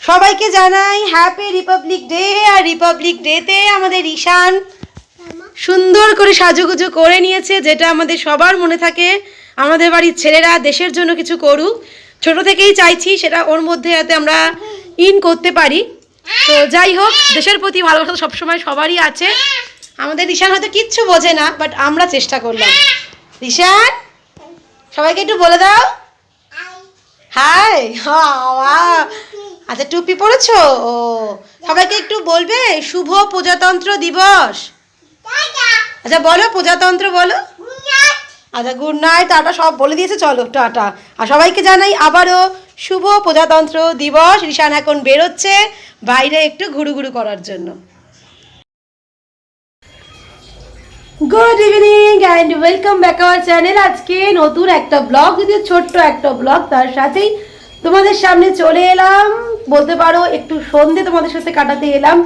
সবাইকে জানাই happy Republic day. আর Republic ডেতে আমাদের ঈশান সুন্দর করে সাজুগুজু করে নিয়েছে, যেটা আমাদের সবার মনে থাকে আমাদের বাড়ির ছেলেরা দেশের জন্য কিছু করুক। ছোট থেকেই চাইছি সেটা ওর মধ্যে যাতে আমরা ইন করতে পারি। তো যাই হোক, দেশের প্রতি ভালোবাসা সবসময় সবারই আছে। আমাদের ঈশান হয়তো কিচ্ছু বোঝে না, বাট আমরা চেষ্টা করলাম। ঈশান, সবাইকে একটু বলে দাও হাই। আচ্ছা, টুপি পরেছো? ও, সবাইকে একটু বলবে শুভ প্রজাতন্ত্র দিবস। আচ্ছা বলো, প্রজাতন্ত্র বলো। আচ্ছা, গুড নাইট, টাটা সব বলে দিয়েছে, চলো টাটা। আর সবাইকে জানাই আবারও শুভ প্রজাতন্ত্র দিবস। ঈশান এখন বেরোচ্ছে বাইরে একটু ঘুরুঘুরু করার জন্য। Good evening and welcome back our channel. আজকে নতুন একটা ব্লগ, যদিও ছোট্ট একটা ব্লগ, তার সাথেই তোমাদের সামনে চলে এলাম। বলতে পারো একটু সন্ধে তোমাদের সাথে কাটাতে এলাম।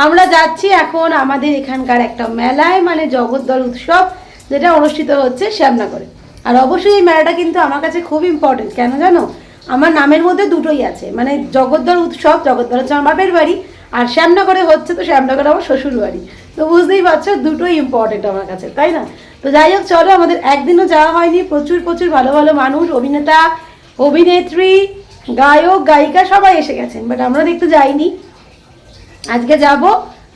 আমরা যাচ্ছি এখন আমাদের এখানকার একটা মেলায়, মানে জগদ্দল উৎসব, যেটা অনুষ্ঠিত হচ্ছে শ্যামনগরে। আর অবশ্যই এই মেলাটা কিন্তু আমার কাছে খুব ইম্পর্টেন্ট। কেন জানো? আমার নামের মধ্যে দুটোই আছে, মানে জগদ্দল উৎসব, জগদ্দল হচ্ছে আমার বাপের বাড়ি, আর শ্যামনগরে হচ্ছে তো শ্যামনগরে আমার শ্বশুর বাড়ি। তো বুঝতেই পারছো, দুটোই ইম্পর্টেন্ট আমার কাছে, তাই না? তো যাই হোক, চলো, আমাদের একদিনও যাওয়া হয়নি। প্রচুর প্রচুর ভালো ভালো মানুষ, অভিনেতা, অভিনেত্রী, গায়ক, গায়িকা সবাই এসে গেছেন, বাট আমরা দেখতে যাইনি। আজকে যাব,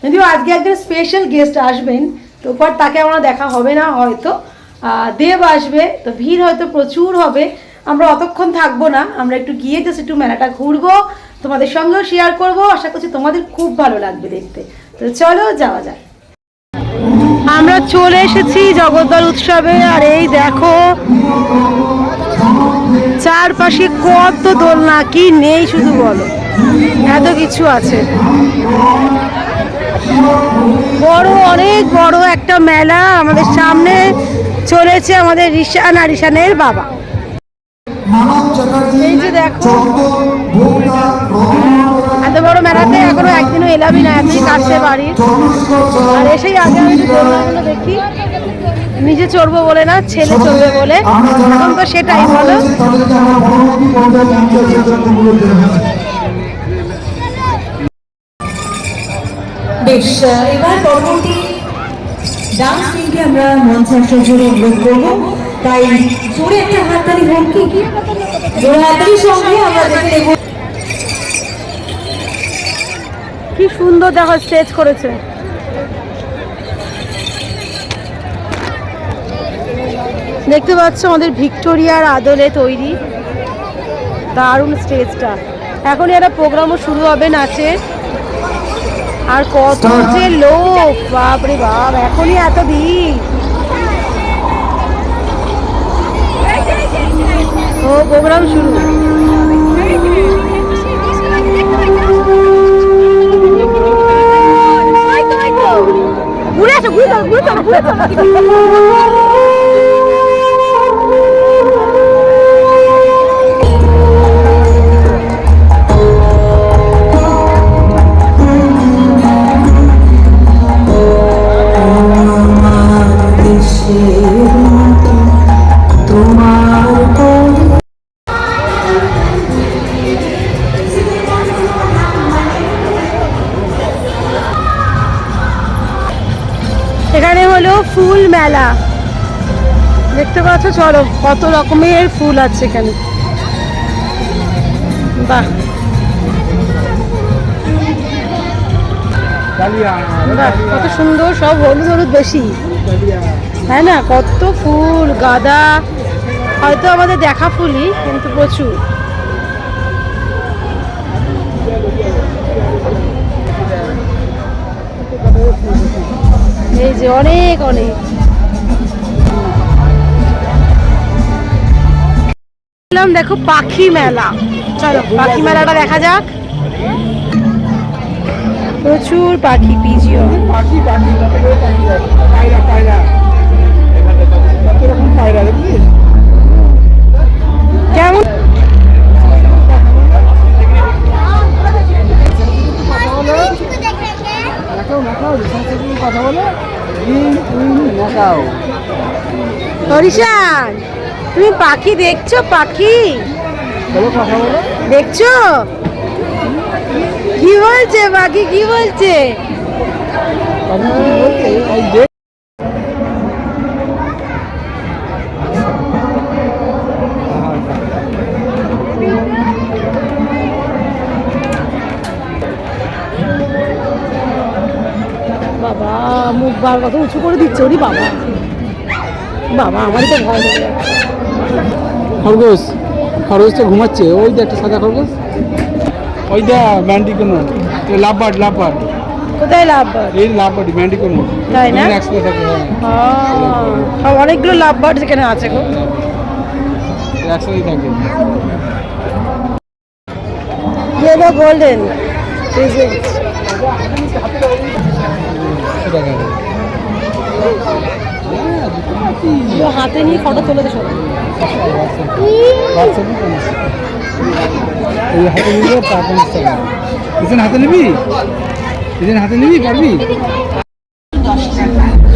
যদিও আজকে একজন স্পেশাল গেস্ট আসবেন, তো পর তাকে আমরা দেখা হবে না হয়তো। দেব আসবে, তো ভিড় হয়তো প্রচুর হবে। আমরা অতক্ষণ থাকবো না, আমরা একটু গিয়ে জাস্ট একটু মেলাটা ঘুরবো, তোমাদের সঙ্গেও শেয়ার করব। আশা করছি তোমাদের খুব ভালো লাগবে দেখতে। তো চলো যাওয়া যাক। আমরা চলে এসেছি জগদ্দল উৎসবে, আর এই দেখো চারপাশে কত দোলনা, কি নেই শুধু বলো, এত কিছু আছে। বড়, অনেক বড় একটা মেলা আমাদের সামনে চলেছে। আমাদের ঈশান আর ঈশানের বাবা, এই যে দেখো, এত বড় মেলাতে এখনো একদিনও এলামই না, এতই কাছে বাড়ির। আর এসেই আগে আমি একটু দোলনাগুলো দেখি, নিজে চড়বো বলে না, ছেলে চড়বে বলে। এখন তো সেটাই বলো। বেশ, এবার পরবর্তী ডান্স টিমকে আমরা মঞ্চে আসার জন্য অনুরোধ করবো। তাই জোরে একটা হাততালি হোক, কি জোরে হাততালির সঙ্গে আমরা দেখে নেব। কি সুন্দর দেখো স্টেজ করেছে। দেখতে পাচ্ছ আমাদের ভিক্টোরিয়ার আদলে তৈরি দারুণ স্টেজটা। এখনই একটা প্রোগ্রামও শুরু হবে নাচের। আর কত যে লোক, বাপরে বাপ, এখনই এত ভিড়। ও প্রোগ্রাম শুরু। ঘুরে আসো, ঘুরে চলো, ঘুরে চলো, ঘুরে চলো। এখানে হলো ফুল মেলা, দেখতে পাচ্ছ। চলো, কত রকমের ফুল আছে এখানে, বাহ বাহ, কত সুন্দর, সব হলুদ হলুদ বেশি, তাই না? কত ফুল, গাঁদা, হয়তো আমাদের দেখা ফুলই, কিন্তু প্রচুর। এই যে অনেক অনেক। দেখো পাখি মেলা, চলো পাখি মেলাটা দেখা যাক। প্রচুর পাখি, পিজিও, কেমন কথা বলো। হরিশান, তুমি পাখি দেখছো? পাখি দেখছো? কি বলছে বাকি, কি বলছে? বাবা মুখ বার কত উঁচু করে দিচ্ছে, ওরি বাবা, বাবা আমারই তো ভয় লাগে। খরগোশ, খরগোশটা ঘুমাচ্ছে, ওই যে একটা সাদা খরগোশ, ওইটা ব্যান্ডি কোনো লাভবার্ড, লাভবার্ড কোথায় লাভ? এই লাভবার্ড ব্যান্ডি কোনো, তাই না? একসাথে থাকে, অনেকগুলো লাভ বার্ড যেখানে আছে গো, একসাথেই থাকে। ইয়েলো গোল্ডেন হাতে নিয়ে ফটো তুলে দিস। এই হাতে নিলে হাতে নিবি, হাতে নিবি পারবি।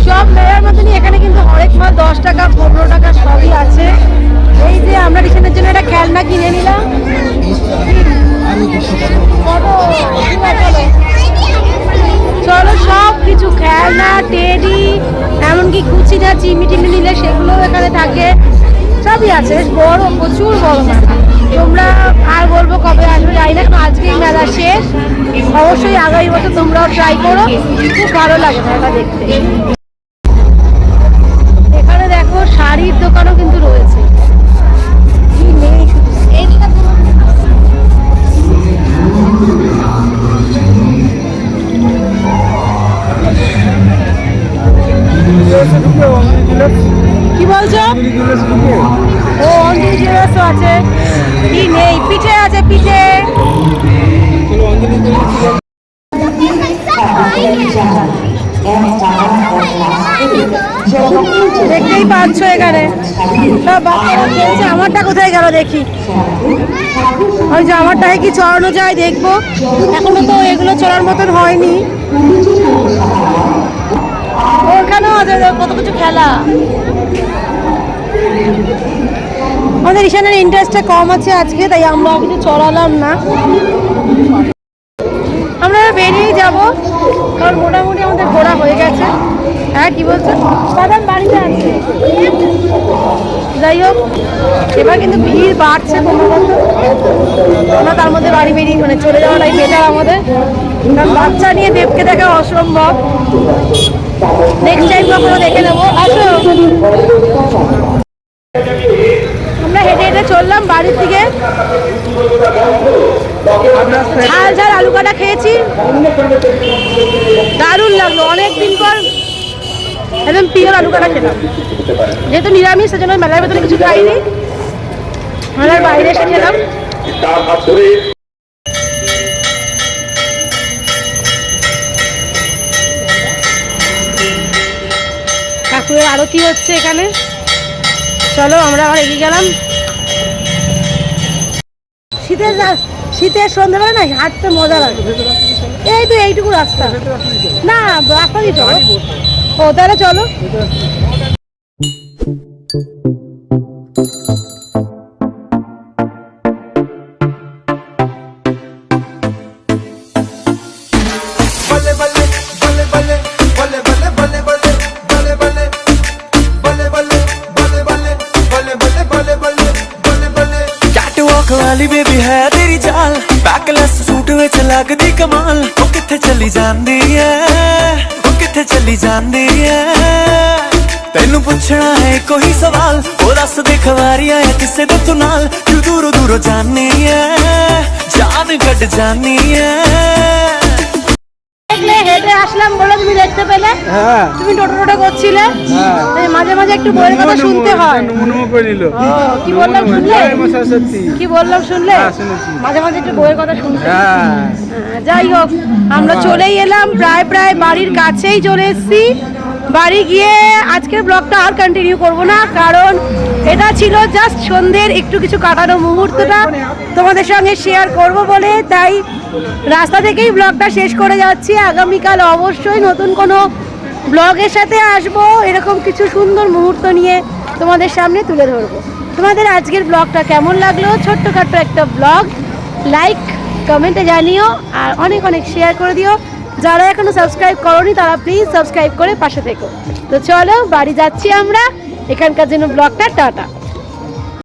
সব মেয়ের মতনই এখানে কিন্তু হরেক মাল 10 টাকা 15 টাকা সবই আছে। এই যে আমরা রিসেন্টের জন্য একটা খেলনা কিনে নিলাম। চলো সব কিছু খেলনা, টেডি, এমনকি কুচি না চিমি টিমি নিলে সেগুলোও এখানে থাকে, সবই আছে। বেশ বড়, প্রচুর বড় মেলা। তোমরা আর বলবো কবে আসবে জানি না, কারণ আজকেই মেলা শেষ। অবশ্যই আগামী বছর তোমরাও ট্রাই করো, খুব ভালো লাগে মেলা দেখতে। এখানে দেখো শাড়ির দোকানও কিন্তু রয়েছে, কি নেই শুধু। কি বলছো? ও অঞ্জলি জুয়েলার্সও আছে, কি নেই? পিঠে আছে, পিঠে। দেখতেই পাচ্ছ এখানে সব বাচ্চারা খেলছে। আমারটা কোথায় গেল দেখি, ওই যে আমারটায় কি চড়ানো যায় দেখবো। এখনো তো এগুলো চড়ার মতন হয়নি। ওখানেও আছে কত কিছু খেলা। আমাদের ঈশানের ইন্টারেস্টটা কম আছে আজকে, তাই আমরা কিছু চড়ালাম না। আমরা বেরিয়ে যাব, কারণ মোটামুটি আমাদের ঘোরা হয়ে গেছে। হ্যাঁ কি বলছো? বাদাম বাড়িতে আছে। যাই হোক, এবার কিন্তু ভিড় বাড়ছে ক্রমাগত। আমরা তার মধ্যে বাড়ি বেরিয়ে মানে চলে যাওয়াটাই বেটার আমাদের, কারণ বাচ্চা নিয়ে দেবকে দেখা অসম্ভব। নেক্সট টাইম কখনো দেখে নেবো। আসো, আমরা হেঁটে হেঁটে চললাম বাড়ির দিকে। ঝাল ঝাল আলু কাটা খেয়েছি, দারুণ লাগলো। অনেকদিন পর একদম পিওর আলু কাটা খেলাম। যেহেতু নিরামিষ, সেজন্য মেলার ভেতরে কিছু খাইনি, মেলার বাইরে এসে খেলাম। ঠাকুরের আরতি হচ্ছে এখানে। চলো আমরা আবার এগিয়ে গেলাম। শীতের সন্ধ্যাবেলা না হাঁটতে মজা লাগে। এই তো এইটুকু রাস্তা, না রাস্তা দিয়ে চলো। ও তাহলে চলো। वाली बेबी है तेरी चाल, बैकलेस सूट विच लगदी कमाल। ओ किथे चली जांदी है, ओ किथे चली जांदी है। तेनू पुछना है कोई सवाल, ओ दस दे खवारी आया किसे दे तू नाल। क्यों दूरों दूरों जानी है, जान कट जानी है। হেঁটে আসলাম বলে তুমি দেখতে পেলে, তুমি টোটো টোটো করছিলে, মাঝে মাঝে একটু বইয়ের কথা শুনতে হয়। কি বললাম শুনলে? কি বললাম শুনলে? মাঝে মাঝে একটু বইয়ের কথা শুনতে। যাই হোক, আমরা চলেই এলাম, প্রায় প্রায় বাড়ির কাছেই চলে এসেছি। বাড়ি গিয়ে আজকের ব্লগটা আর কন্টিনিউ করব না, কারণ এটা ছিল জাস্ট সন্ধ্যের একটু কিছু কাটানো মুহূর্তটা তোমাদের সঙ্গে শেয়ার করব বলে, তাই রাস্তা থেকেই ব্লগটা শেষ করে যাচ্ছি। আগামীকাল অবশ্যই নতুন কোনো ব্লগের সাথে আসবো, এরকম কিছু সুন্দর মুহূর্ত নিয়ে তোমাদের সামনে তুলে ধরবো। তোমাদের আজকের ব্লগটা কেমন লাগলো? ছোট্টখাট্ট একটা ব্লগ, লাইক কমেন্টে জানিও, আর অনেক অনেক শেয়ার করে দিও। যারা এখনো সাবস্ক্রাইব করোনি তারা প্লিজ সাবস্ক্রাইব করে পাশে থেকো। তো চলো বাড়ি যাচ্ছি আমরা, এখানকার জন্য ব্লগটা টাটা।